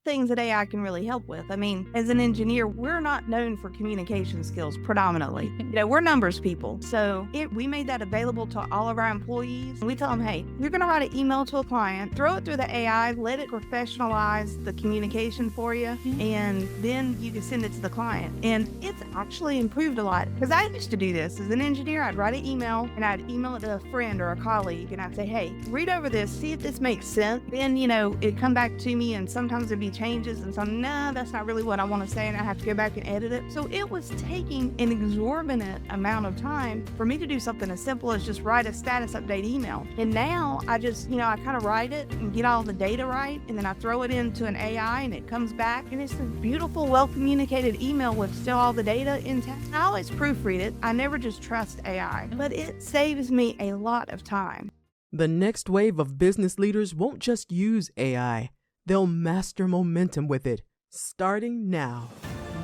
things that AI can really help with. I mean, as an engineer, we're not known for communication skills predominantly. We're numbers people. So we made that available to all of our employees. We tell them, hey, you're going to write an email to a client, throw it through the AI, let it professionalize the communication for you, and then you can send it to the client. And it's actually improved a lot because I used to do this as an engineer. I'd write an email and I'd email it to a friend or a colleague and I'd say, hey, read over this, see if this makes sense. Then, it'd come back to me and sometimes it'd be changes and so, no, that's not really what I want to say and I have to go back and edit it. So it was taking an exorbitant amount of time for me to do something as simple as just write a status update email. And now I just, I kind of write it and get all the data right and then I throw it into an AI and it comes back and it's a beautiful, well-communicated email with still all the data intact. I always proofread it. I never just trust AI, but it saves me a lot of time. The next wave of business leaders won't just use AI. They'll master momentum with it, starting now.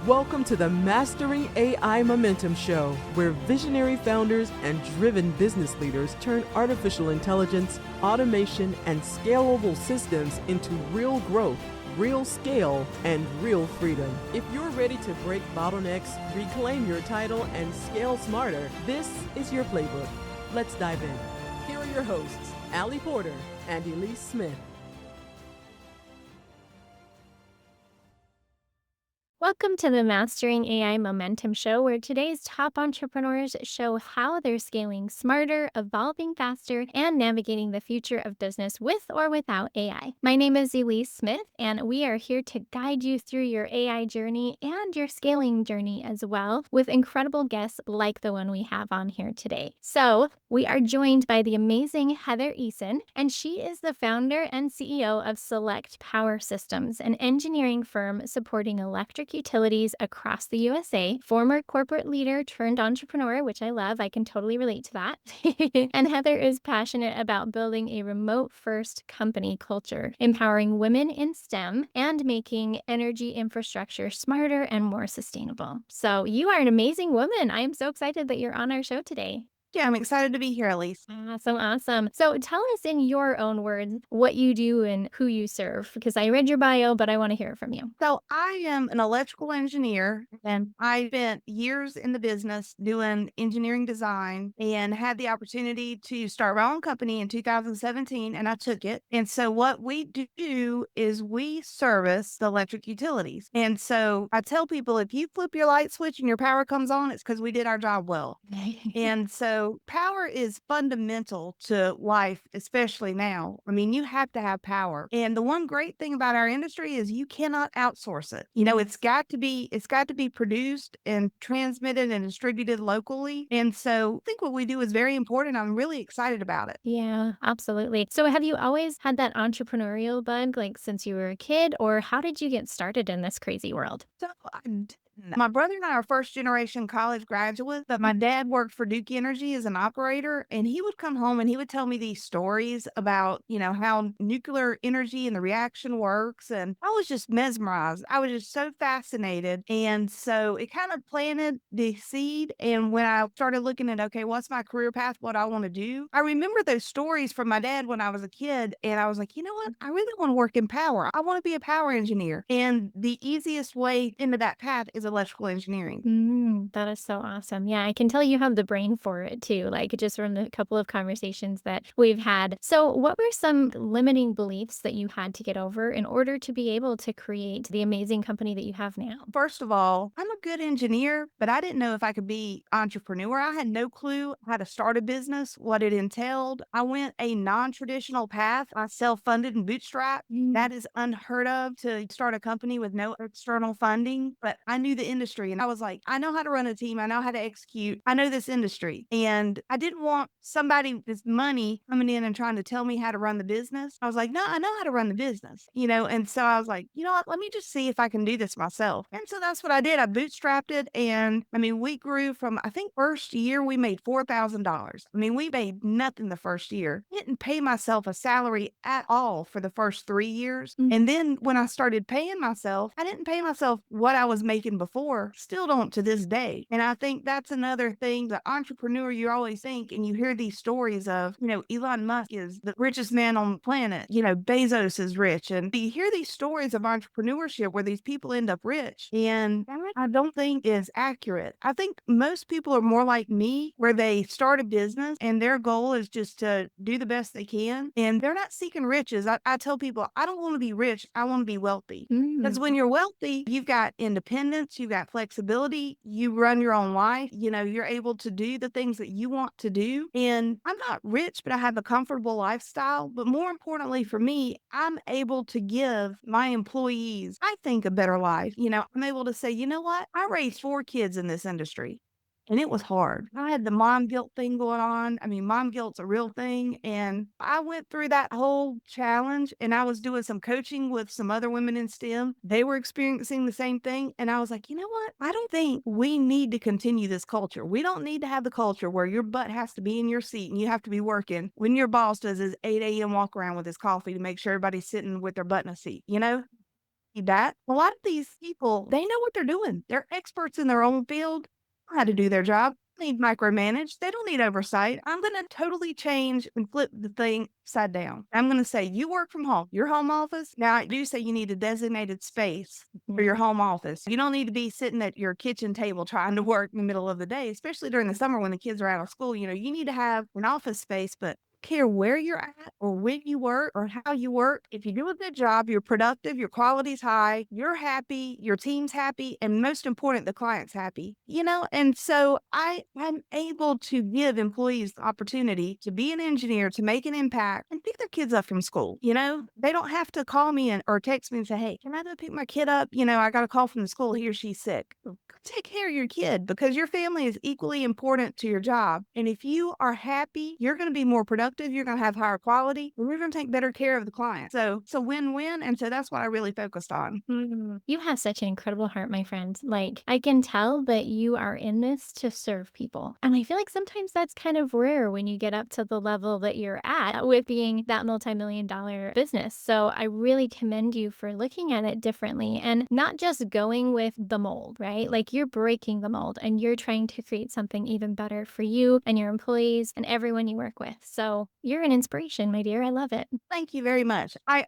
Welcome to the Mastering AI Momentum Show, where visionary founders and driven business leaders turn artificial intelligence, automation, and scalable systems into real growth, real scale, and real freedom. If you're ready to break bottlenecks, reclaim your title, and scale smarter, this is your playbook. Let's dive in. Here are your hosts, Allie Porter and Elise Smith. Welcome to the Mastering AI Momentum Show, where today's top entrepreneurs show how they're scaling smarter, evolving faster, and navigating the future of business with or without AI. My name is Elise Smith, and we are here to guide you through your AI journey and your scaling journey as well, with incredible guests like the one we have on here today. So, we are joined by the amazing Heather Eason, and she is the founder and CEO of Select Power Systems, an engineering firm supporting electric utilities across the USA, former corporate leader turned entrepreneur, which I love. I can totally relate to that. And Heather is passionate about building a remote-first company culture, empowering women in STEM, and making energy infrastructure smarter and more sustainable. So you are an amazing woman. I am so excited that you're on our show today. Yeah, I'm excited to be here, Elise. Awesome. So tell us in your own words what you do and who you serve, because I read your bio, but I want to hear it from you. So I am an electrical engineer and I spent years in the business doing engineering design and had the opportunity to start my own company in 2017 and I took it. And so what we do is we service the electric utilities. And so I tell people if you flip your light switch and your power comes on, it's because we did our job well. And so power is fundamental to life, especially now. I mean, you have to have power. And the one great thing about our industry is you cannot outsource it. It's got to be produced and transmitted and distributed locally. And so I think what we do is very important. I'm really excited about it. Yeah, absolutely. So have you always had that entrepreneurial bug, like since you were a kid, or how did you get started in this crazy world? So my brother and I are first generation college graduates, but my dad worked for Duke Energy as an operator, and he would come home and he would tell me these stories about, how nuclear energy and the reaction works. And I was just mesmerized. I was just so fascinated. And so it kind of planted the seed. And when I started looking at, okay, what's my career path, what I want to do, I remember those stories from my dad when I was a kid. And I was like, you know what? I really want to work in power. I want to be a power engineer. And the easiest way into that path is electrical engineering. That is so awesome. Yeah, I can tell you have the brain for it too, like just from the couple of conversations that we've had. So what were some limiting beliefs that you had to get over in order to be able to create the amazing company that you have now? First of all, I'm a good engineer, but I didn't know if I could be entrepreneur. I had no clue how to start a business, what it entailed. I went a non-traditional path. I self-funded and bootstrapped. That is unheard of to start a company with no external funding, but I knew the industry and I was like, I know how to run a team. I know how to execute. I know this industry. And I didn't want somebody with money coming in and trying to tell me how to run the business. I was like, no, I know how to run the business, and so I was like, you know what, let me just see if I can do this myself. And so that's what I did. I bootstrapped it. And I mean, we grew from, I think first year we made $4,000. I mean, we made nothing the first year. Didn't pay myself a salary at all for the first 3 years. And then when I started paying myself, I didn't pay myself what I was making before, still don't to this day. And I think that's another thing, the entrepreneur, you always think, and you hear these stories of, Elon Musk is the richest man on the planet, Bezos is rich. And you hear these stories of entrepreneurship where these people end up rich. And that I don't think is accurate. I think most people are more like me, where they start a business and their goal is just to do the best they can. And they're not seeking riches. I tell people, I don't want to be rich. I want to be wealthy. Because when you're wealthy, you've got independence, you've got flexibility, you run your own life, you're able to do the things that you want to do. And I'm not rich, but I have a comfortable lifestyle. But more importantly for me, I'm able to give my employees, I think, a better life. I'm able to say, you know what? I raised 4 kids in this industry. And it was hard. I had the mom guilt thing going on. I mean, mom guilt's a real thing. And I went through that whole challenge, and I was doing some coaching with some other women in STEM. They were experiencing the same thing. And I was like, you know what? I don't think we need to continue this culture. We don't need to have the culture where your butt has to be in your seat and you have to be working when your boss does his 8 a.m. walk around with his coffee to make sure everybody's sitting with their butt in a seat, That a lot of these people, they know what they're doing. They're experts in their own field, know how to do their job. They don't need micromanaged. They don't need oversight. I'm going to totally change and flip the thing upside down. I'm going to say, you work from home, your home office. Now, I do say you need a designated space for your home office. You don't need to be sitting at your kitchen table trying to work in the middle of the day, especially during the summer when the kids are out of school. You need to have an office space, but care where you're at or when you work or how you work. If you do a good job, you're productive, your quality's high, you're happy, your team's happy, and most important, the client's happy, And so I'm able to give employees the opportunity to be an engineer, to make an impact and pick their kids up from school. They don't have to call me or text me and say, hey, can I go pick my kid up? I got a call from the school, he or she's sick. Go take care of your kid, because your family is equally important to your job. And if you are happy, you're going to be more productive. You're going to have higher quality, and we're going to take better care of the client. So win-win. And so that's what I really focused on. You have such an incredible heart, my friend. Like, I can tell that you are in this to serve people. And I feel like sometimes that's kind of rare when you get up to the level that you're at with being that multi-million-dollar business. So I really commend you for looking at it differently and not just going with the mold, right? Like, you're breaking the mold and you're trying to create something even better for you and your employees and everyone you work with. So you're an inspiration, my dear. I love it. Thank you very much. I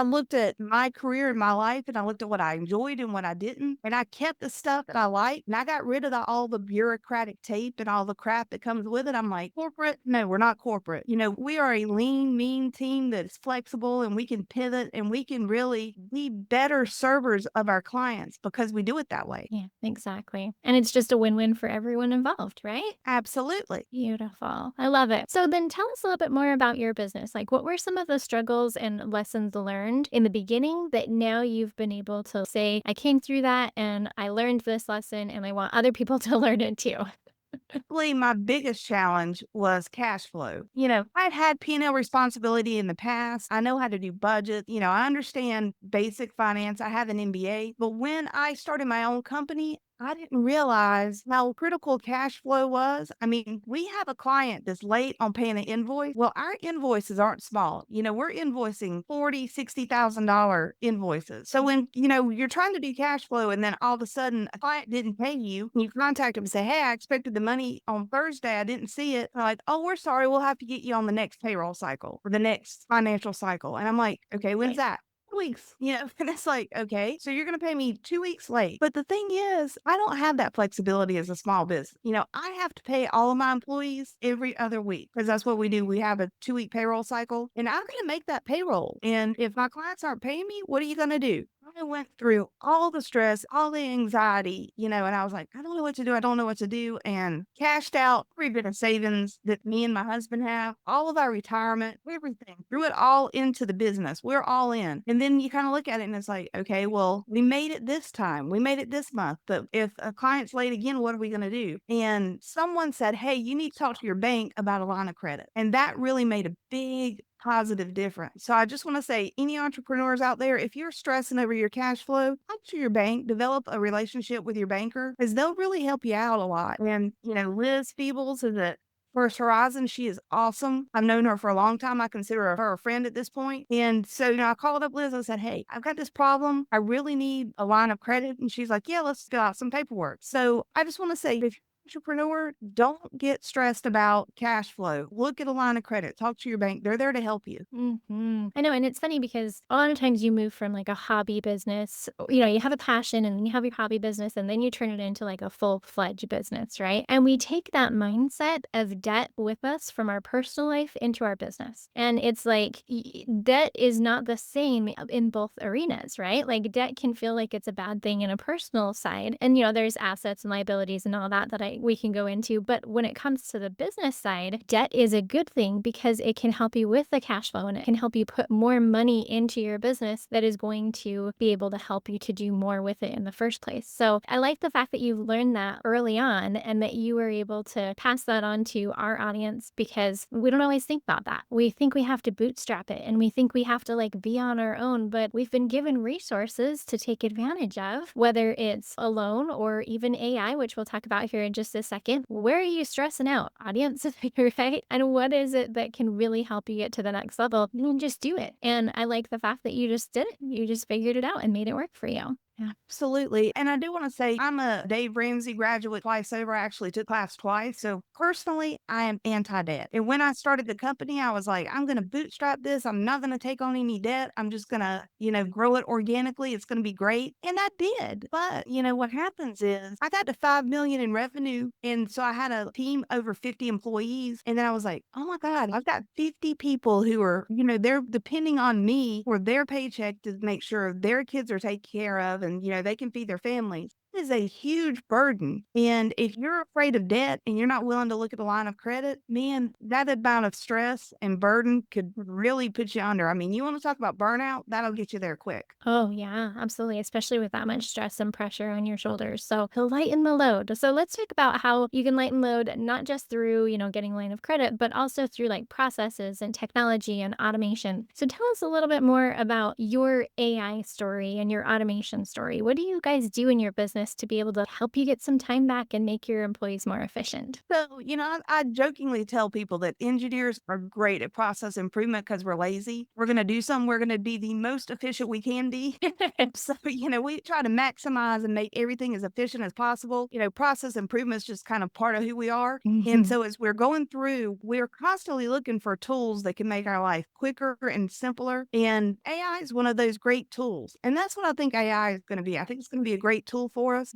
looked at my career and my life, and I looked at what I enjoyed and what I didn't. And I kept the stuff that I liked, and I got rid of all the bureaucratic tape and all the crap that comes with it. I'm like, corporate? No, we're not corporate. We are a lean, mean team that's flexible, and we can pivot, and we can really be better servers of our clients because we do it that way. Yeah, exactly. And it's just a win-win for everyone involved, right? Absolutely. Beautiful. I love it. So then tell us a little bit more about your business. Like, what were some of the struggles and lessons learned in the beginning that now you've been able to say, I came through that and I learned this lesson and I want other people to learn it too? Probably my biggest challenge was cash flow. I'd had P&L responsibility in the past. I know how to do budget. I understand basic finance. I have an MBA. But when I started my own company, I didn't realize how critical cash flow was. I mean, we have a client that's late on paying an invoice. Well, our invoices aren't small. We're invoicing $40,000, $60,000 invoices. So when, you're trying to do cash flow and then all of a sudden a client didn't pay you, and you contact them and say, hey, I expected the money on Thursday. I didn't see it. They're like, oh, we're sorry. We'll have to get you on the next payroll cycle or the next financial cycle. And I'm like, okay, when's that? Weeks, and it's like, okay, so you're going to pay me 2 weeks late. But the thing is, I don't have that flexibility as a small business. I have to pay all of my employees every other week because that's what we do. We have a 2-week payroll cycle, and I'm going to make that payroll. And if my clients aren't paying me, what are you going to do? I went through all the stress, all the anxiety, and I was like, I don't know what to do. I don't know what to do. And cashed out every bit of savings that me and my husband have, all of our retirement, everything, threw it all into the business. We're all in. And then you kind of look at it and it's like, okay, well, we made it this time. We made it this month. But if a client's late again, what are we going to do? And someone said, hey, you need to talk to your bank about a line of credit. And that really made a big positive difference. So I just want to say, any entrepreneurs out there, if you're stressing over your cash flow, talk to your bank, develop a relationship with your banker, because they'll really help you out a lot. And, Liz Feebles is at First Horizon. She is awesome. I've known her for a long time. I consider her a friend at this point. And so, I called up Liz and said, hey, I've got this problem. I really need a line of credit. And she's like, yeah, let's fill out some paperwork. So I just want to say, if entrepreneur, don't get stressed about cash flow. Look at a line of credit. Talk to your bank. They're there to help you. I know. And it's funny because a lot of times you move from like a hobby business, you have a passion and then you have your hobby business and then you turn it into like a full-fledged business, right? And we take that mindset of debt with us from our personal life into our business. And it's like debt is not the same in both arenas, right? Like debt can feel like it's a bad thing in a personal side. And, there's assets and liabilities and all that we can go into. But when it comes to the business side, debt is a good thing because it can help you with the cash flow and it can help you put more money into your business that is going to be able to help you to do more with it in the first place. So I like the fact that you learned that early on and that you were able to pass that on to our audience, because we don't always think about that. We think we have to bootstrap it and we think we have to like be on our own, but we've been given resources to take advantage of, whether it's a loan or even AI, which we'll talk about here in just a second. Where are you stressing out, audience? Right? And what is it that can really help you get to the next level? And just do it. And I like the fact that you just did it. You just figured it out and made it work for you. Absolutely. And I do want to say I'm a Dave Ramsey graduate twice over. I actually took class twice. So personally, I am anti-debt. And when I started the company, I was like, I'm going to bootstrap this. I'm not going to take on any debt. I'm just going to, grow it organically. It's going to be great. And I did. But, what happens is I got to 5 million in revenue. And so I had a team over 50 employees. And then I was like, oh my God, I've got 50 people who are, they're depending on me for their paycheck to make sure their kids are taken care of and, they can feed their families. It is a huge burden. And if you're afraid of debt and you're not willing to look at a line of credit, man, that amount of stress and burden could really put you under. I mean, you want to talk about burnout? That'll get you there quick. Oh, yeah, absolutely. Especially with that much stress and pressure on your shoulders. So to lighten the load. So let's talk about how you can lighten load, not just through, getting a line of credit, but also through like processes and technology and automation. So tell us a little bit more about your AI story and your automation story. What do you guys do in your business to be able to help you get some time back and make your employees more efficient? So, I jokingly tell people that engineers are great at process improvement because we're lazy. We're going to do something, we're going to be the most efficient we can be. So, we try to maximize and make everything as efficient as possible. Process improvement is just kind of part of who we are. And so as we're going through, we're constantly looking for tools that can make our life quicker and simpler. And AI is one of those great tools. And that's what I think AI is going to be. I think it's going to be a great tool for us.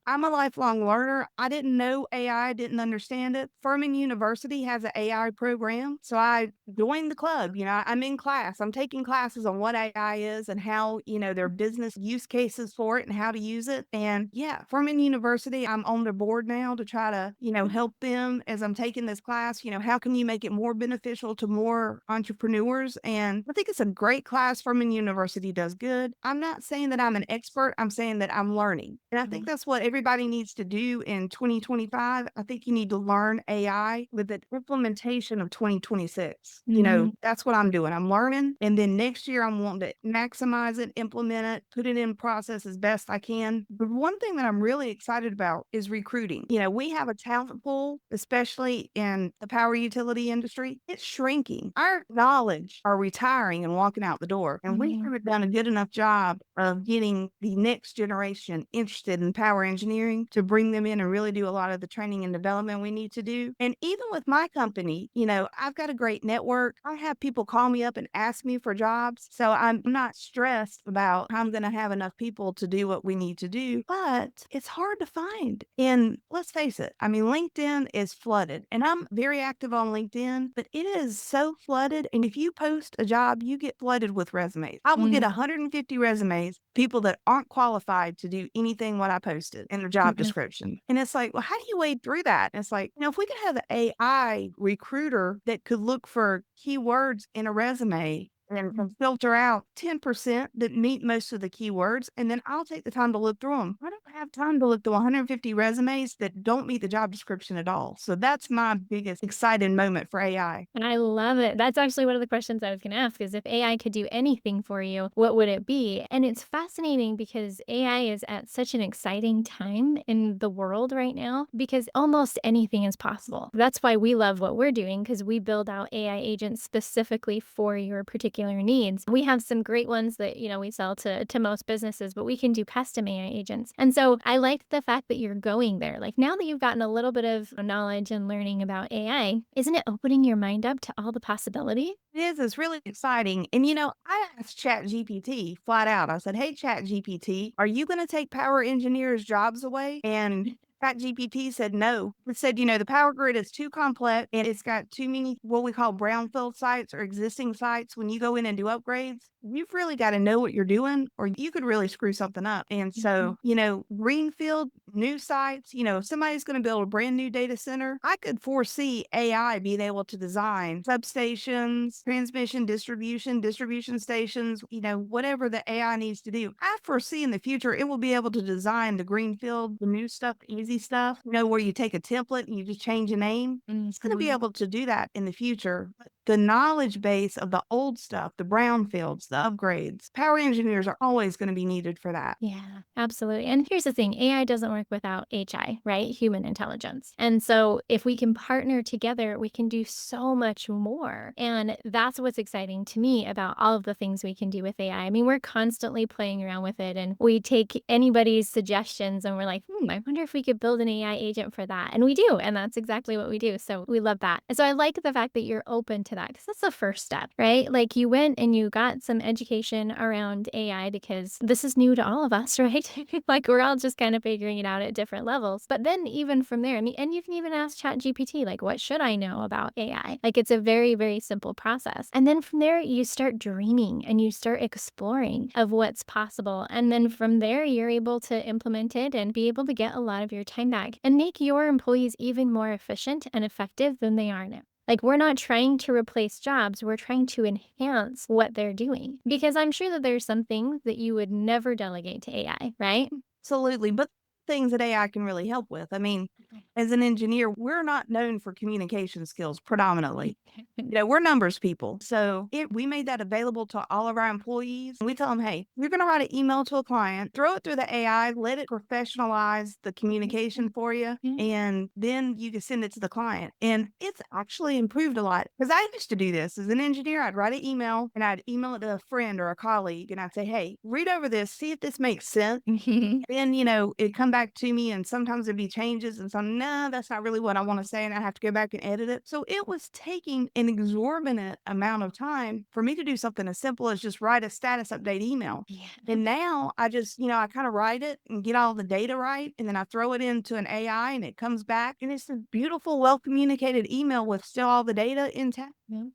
I'm a lifelong learner. I didn't know AI, didn't understand it. Furman University has an AI program. So I joined the club. I'm in class. I'm taking classes on what AI is and how, their business use cases for it and how to use it. And yeah, Furman University, I'm on their board now to try to, help them as I'm taking this class. How can you make it more beneficial to more entrepreneurs? And I think it's a great class. Furman University does good. I'm not saying that I'm an expert. I'm saying that I'm learning. And I think that's what everybody needs to do in 2025. I think you need to learn AI with the implementation of 2026. That's what I'm doing. I'm learning. And then next year, I'm wanting to maximize it, implement it, put it in process as best I can. But one thing that I'm really excited about is recruiting. We have a talent pool, especially in the power utility industry. It's shrinking. Our knowledge are retiring and walking out the door. And we haven't done a good enough job of getting the next generation interested in power engineering to bring them in and really do a lot of the training and development we need to do. And even with my company, I've got a great network. I have people call me up and ask me for jobs. So I'm not stressed about how I'm going to have enough people to do what we need to do, but it's hard to find. And let's face it, LinkedIn is flooded and I'm very active on LinkedIn, but it is so flooded. And if you post a job, you get flooded with resumes. I will get 150 resumes, people that aren't qualified to do anything what I posted in the job description. And it's like, well, how do you wade through that? And it's like, if we could have an AI recruiter that could look for keywords in a resume and filter out 10% that meet most of the keywords, and then I'll take the time to look through them. I don't have time to look through 150 resumes that don't meet the job description at all. So that's my biggest exciting moment for AI. And I love it. That's actually one of the questions I was going to ask is if AI could do anything for you, what would it be? And it's fascinating because AI is at such an exciting time in the world right now because almost anything is possible. That's why we love what we're doing because we build out AI agents specifically for your particular needs. We have some great ones that, we sell to most businesses, but we can do custom AI agents. And so I like the fact that you're going there. Like now that you've gotten a little bit of knowledge and learning about AI, isn't it opening your mind up to all the possibility? It is. It's really exciting. And I asked ChatGPT flat out. I said, "Hey, ChatGPT, are you going to take power engineers' jobs away?" And ChatGPT said no. It said, the power grid is too complex and it's got too many what we call brownfield sites or existing sites. When you go in and do upgrades, you've really got to know what you're doing or you could really screw something up. And so, greenfield, new sites, if somebody's going to build a brand new data center, I could foresee AI being able to design substations, transmission, distribution stations, whatever the AI needs to do. I foresee in the future, it will be able to design the greenfield, the new stuff, the easy stuff, where you take a template and you just change a name. It's going to be able to do that in the future. But the knowledge base of the old stuff, the brownfields, the upgrades, power engineers are always going to be needed for that. Yeah, absolutely. And here's the thing, AI doesn't work without HI, right? Human intelligence. And so if we can partner together, we can do so much more. And that's what's exciting to me about all of the things we can do with AI. I mean, we're constantly playing around with it and we take anybody's suggestions and we're like, I wonder if we could build an AI agent for that. And we do. And that's exactly what we do. So we love that. And so I like the fact that you're open to that because that's the first step, right? Like you went and you got some education around AI because this is new to all of us, right? Like we're all just kind of figuring it out at different levels. But then even from there, I mean, and you can even ask ChatGPT, like, what should I know about AI? Like it's a very, very simple process. And then from there, you start dreaming and you start exploring of what's possible. And then from there, you're able to implement it and be able to get a lot of your time back and make your employees even more efficient and effective than they are now. Like, we're not trying to replace jobs, we're trying to enhance what they're doing. Because I'm sure that there's some things that you would never delegate to AI, right? Absolutely. But things that AI can really help with. I mean, as an engineer, we're not known for communication skills predominantly. We're numbers people. So we made that available to all of our employees. We tell them, hey, you're going to write an email to a client, throw it through the AI, let it professionalize the communication for you, and then you can send it to the client. And it's actually improved a lot because I used to do this as an engineer. I'd write an email and I'd email it to a friend or a colleague and I'd say, hey, read over this, see if this makes sense. Then, it'd come back to me and sometimes it'd be changes and some, no, that's not really what I want to say. And I have to go back and edit it. So it was taking an exorbitant amount of time for me to do something as simple as just write a status update email. Yeah. And now I just, I kind of write it and get all the data right. And then I throw it into an AI and it comes back and it's a beautiful, well-communicated email with still all the data intact.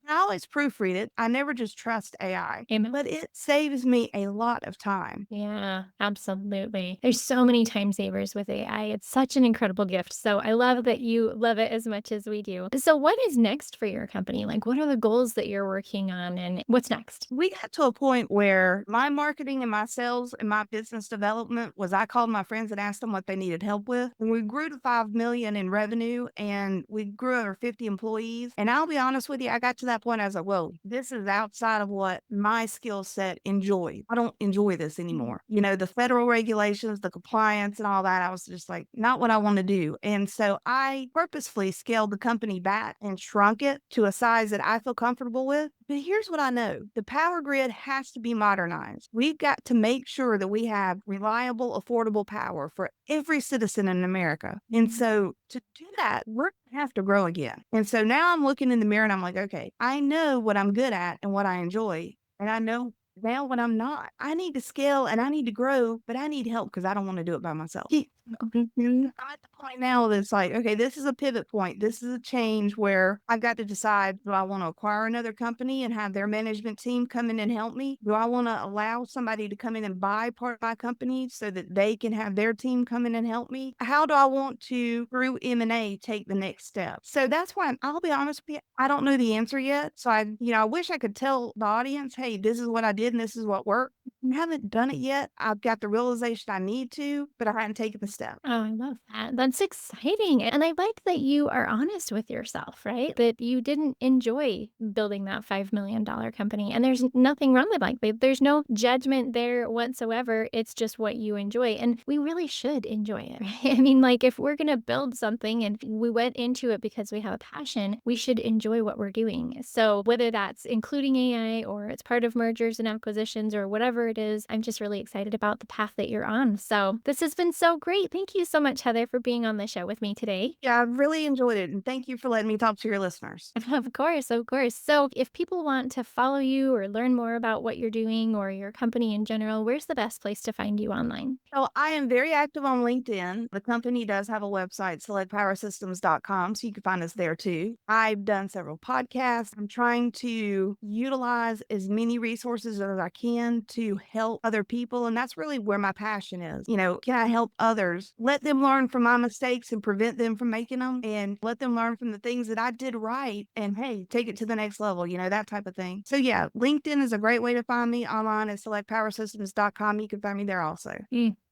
I always proofread it. I never just trust AI, Amen. but it saves me a lot of time. Yeah, absolutely. There's so many time savers with AI. It's such an incredible gift. So I love that you love it as much as we do. So what is next for your company? Like, what are the goals that you're working on and what's next? We got to a point where my marketing and my sales and my business development was I called my friends and asked them what they needed help with. And we grew to 5 million in revenue and we grew over 50 employees. And I'll be honest with you, I got to that point. I was like, whoa, this is outside of what my skill set enjoyed. I don't enjoy this anymore. The federal regulations, the compliance and all that, I was just like, not what I want to do. And so I purposefully scaled the company back and shrunk it to a size that I feel comfortable with. But here's what I know. The power grid has to be modernized. We've got to make sure that we have reliable, affordable power for every citizen in America. And so to do that, we're going to have to grow again. And so now I'm looking in the mirror and I'm like, okay, I know what I'm good at and what I enjoy. And I know now when I'm not. I need to scale and I need to grow, but I need help because I don't want to do it by myself. I'm at the point now that's like, okay, this is a pivot point. This is a change where I've got to decide, do I want to acquire another company and have their management team come in and help me? Do I want to allow somebody to come in and buy part of my company so that they can have their team come in and help me? How do I want to, through M&A, take the next step? So that's why I'll be honest with you, I don't know the answer yet. So I wish I could tell the audience, hey, this is what I did and this is what worked. I haven't done it yet. I've got the realization I need to, but I hadn't taken the step. Oh, I love that. That's exciting. And I like that you are honest with yourself, right? That you didn't enjoy building that $5 million company. And there's nothing wrong with like that. There's no judgment there whatsoever. It's just what you enjoy. And we really should enjoy it, right? I mean, like if we're going to build something and we went into it because we have a passion, we should enjoy what we're doing. So whether that's including AI or it's part of mergers and acquisitions or whatever it is, I'm just really excited about the path that you're on. So this has been so great. Thank you so much, Heather, for being on the show with me today. Yeah, I've really enjoyed it. And thank you for letting me talk to your listeners. Of course, of course. So if people want to follow you or learn more about what you're doing or your company in general, where's the best place to find you online? So I am very active on LinkedIn. The company does have a website, selectpowersystems.com, so you can find us there too. I've done several podcasts. I'm trying to utilize as many resources as I can to help other people. And that's really where my passion is. Can I help others? Let them learn from my mistakes and prevent them from making them, and let them learn from the things that I did right. And hey, take it to the next level, that type of thing. So yeah, LinkedIn is a great way to find me online at selectpowersystems.com. You can find me there also.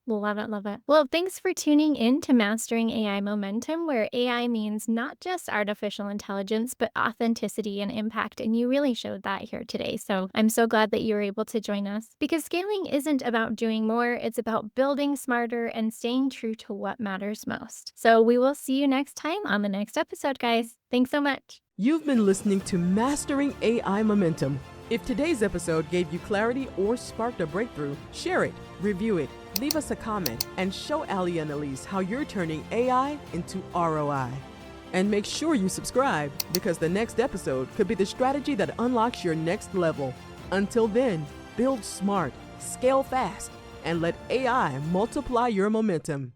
Love it, love it. Well, thanks for tuning in to Mastering AI Momentum, where AI means not just artificial intelligence, but authenticity and impact. And you really showed that here today. So I'm so glad that you were able to join us because scaling isn't about doing more. It's about building smarter and staying true to what matters most. So we will see you next time on the next episode, guys. Thanks so much. You've been listening to Mastering AI Momentum. If today's episode gave you clarity or sparked a breakthrough, share it, review it, leave us a comment, and show Ali and Elise how you're turning AI into ROI. And make sure you subscribe because the next episode could be the strategy that unlocks your next level. Until then, build smart, scale fast, and let AI multiply your momentum.